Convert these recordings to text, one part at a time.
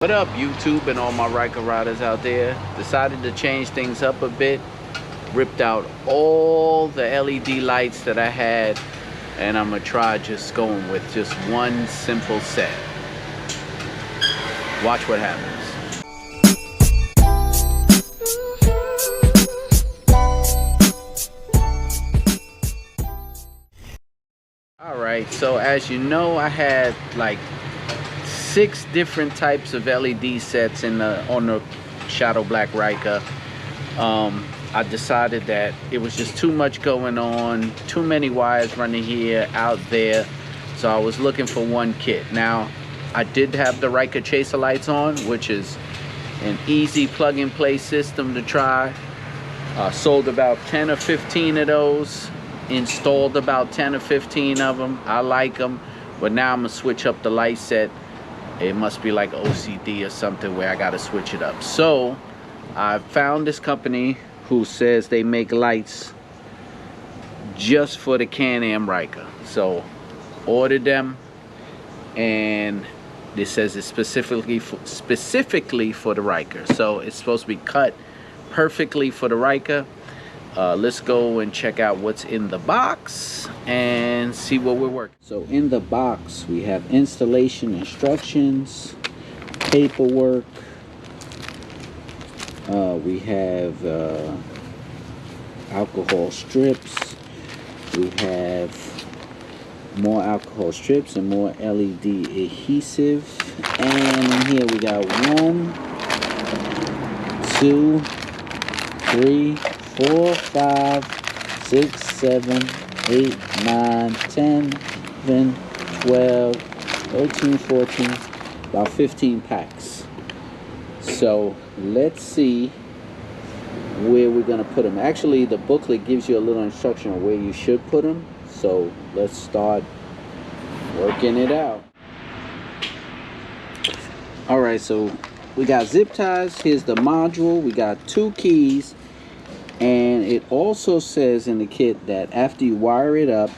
What up, YouTube and all my Ryker riders out there? Decided to change things up a bit. Ripped out all the LED lights that I had, and I'm gonna try just going with just one simple set. Watch what happens. Alright, so as you know, I had like 6 different types of LED sets on the Shadow Black Ryker. I decided that it was just too much going on, too many wires running here, out there, so I was looking for one kit. Now, I did have the Ryker chaser lights on, which is an easy plug-and-play system to try. Sold about 10 or 15 of those, installed about 10 or 15 of them. I like them, but now I'm gonna switch up the light set. It must be like OCD or something where I gotta switch it up. So I found this company who says they make lights just for the Can-Am Ryker. So ordered them, and this says it's specifically for the Ryker. So it's supposed to be cut perfectly for the Ryker. Let's go and check out what's in the box and see what we're working. So in the box we have installation instructions, paperwork, we have alcohol strips, we have more alcohol strips and more LED adhesive, and in here we got 1, 2, 3, 4, 5, 6, 7, 8, 9, 10, 11, 12, 13, 14, about 15 packs. So let's see where we're gonna put them. Actually, the booklet gives you a little instruction on where you should put them. So let's start working it out. All right, so we got zip ties. Here's the module. We got 2 keys. And it also says in the kit that after you wire it up,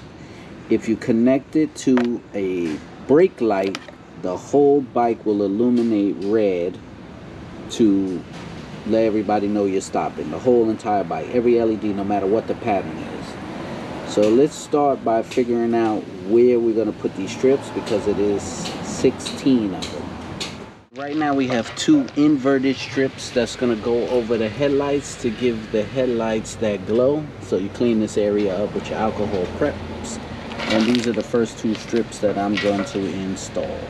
if you connect it to a brake light, the whole bike will illuminate red to let everybody know you're stopping. The whole entire bike, every LED, no matter what the pattern is. So let's start by figuring out where we're going to put these strips, because it is 16 of them. Right now we have 2 inverted strips that's going to go over the headlights to give the headlights that glow. So you clean this area up with your alcohol preps. And these are the first 2 strips that I'm going to install.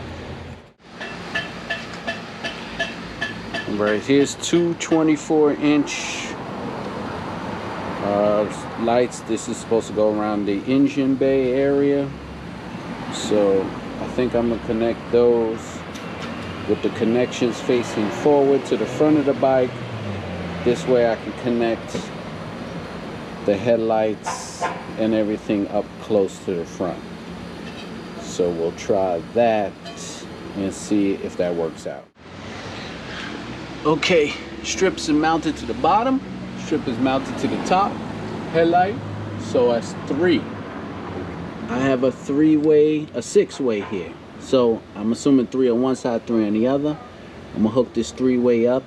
Right, here's 2 24-inch lights. This is supposed to go around the engine bay area. So I think I'm going to connect those with the connections facing forward to the front of the bike. This way I can connect the headlights and everything up close to the front. So we'll try that and see if that works out. Okay, strips are mounted to the bottom, strip is mounted to the top, headlight, so that's 3. I have a 6-way here. So I'm assuming 3 on one side, 3 on the other. I'm gonna hook this 3-way up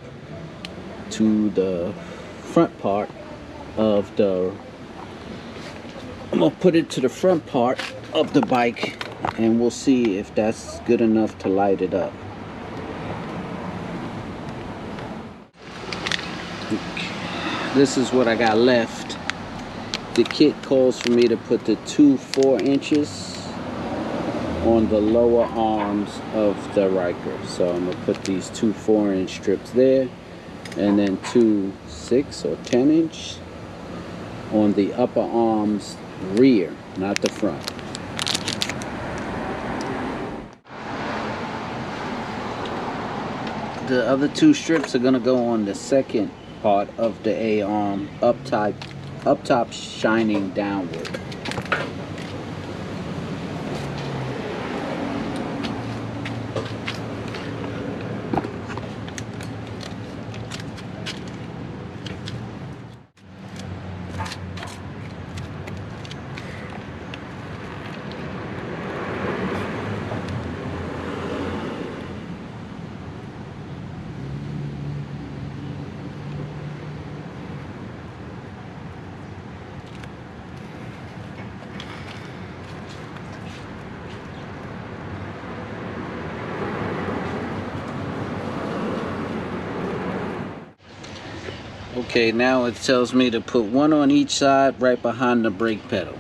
to the front part of the, I'm gonna put it to the front part of the bike, and we'll see if that's good enough to light it up. Okay. This is what I got left. The kit calls for me to put the 2 4-inches on the lower arms of the Ryker. So I'm gonna put these 2 4-inch strips there, and then 2 6 or 10-inch on the upper arms rear, not the front. The other 2 strips are gonna go on the second part of the A arm, up top shining downward. Okay, now it tells me to put one on each side right behind the brake pedal.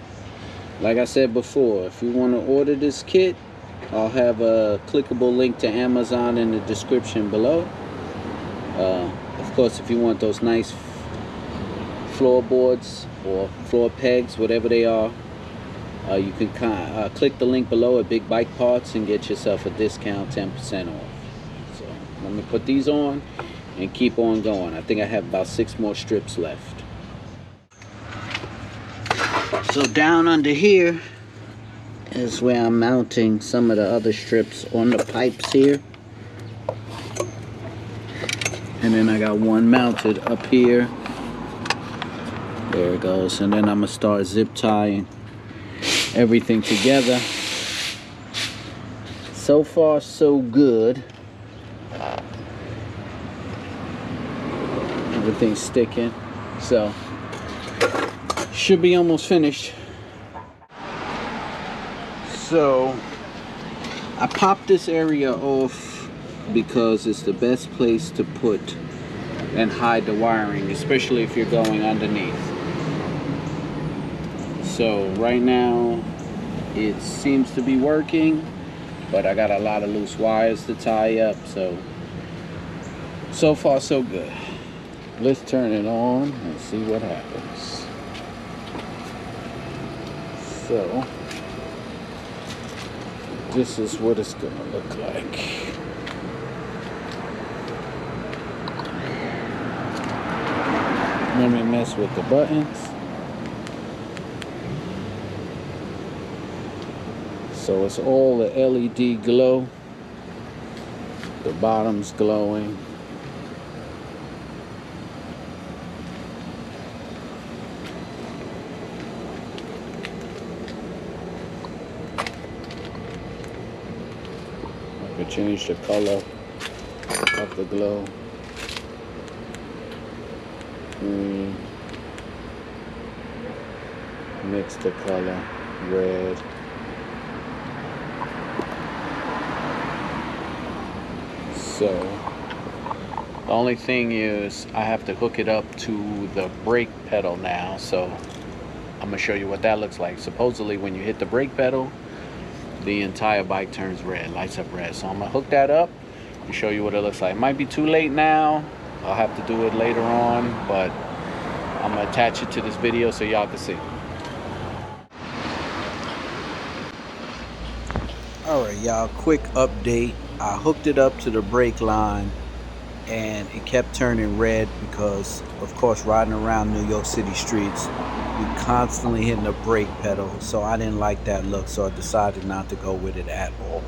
Like I said before, if you want to order this kit, I'll have a clickable link to Amazon in the description below. Of course, if you want those nice floorboards or floor pegs, whatever they are, you can click the link below at Big Bike Parts and get yourself a discount, 10% off. So let me put these on and keep on going. I think I have about 6 more strips left. So down under here is where I'm mounting some of the other strips on the pipes here. And then I got one mounted up here. There it goes. And then I'm gonna start zip tying everything together. So far so good. Everything's sticking, so should be almost finished. So I popped this area off because it's the best place to put and hide the wiring, especially if you're going underneath. So right now it seems to be working, but I got a lot of loose wires to tie up, so far so good. Let's turn it on and see what happens. So this is what it's gonna look like. Let me mess with the buttons. So it's all the LED glow. The bottom's glowing. I could change the color of the glow. Green. Mix the color. Red. So the only thing is I have to hook it up to the brake pedal now, so I'm gonna show you what that looks like. Supposedly when you hit the brake pedal, the entire bike turns red, lights up red. So I'm gonna hook that up and show you what it looks like. It might be too late now, I'll have to do it later on, but I'm gonna attach it to this video so y'all can see. Alright y'all, quick update. I hooked it up to the brake line and it kept turning red because, of course, riding around New York City streets, we constantly hitting the brake pedal, so I didn't like that look, so I decided not to go with it at all.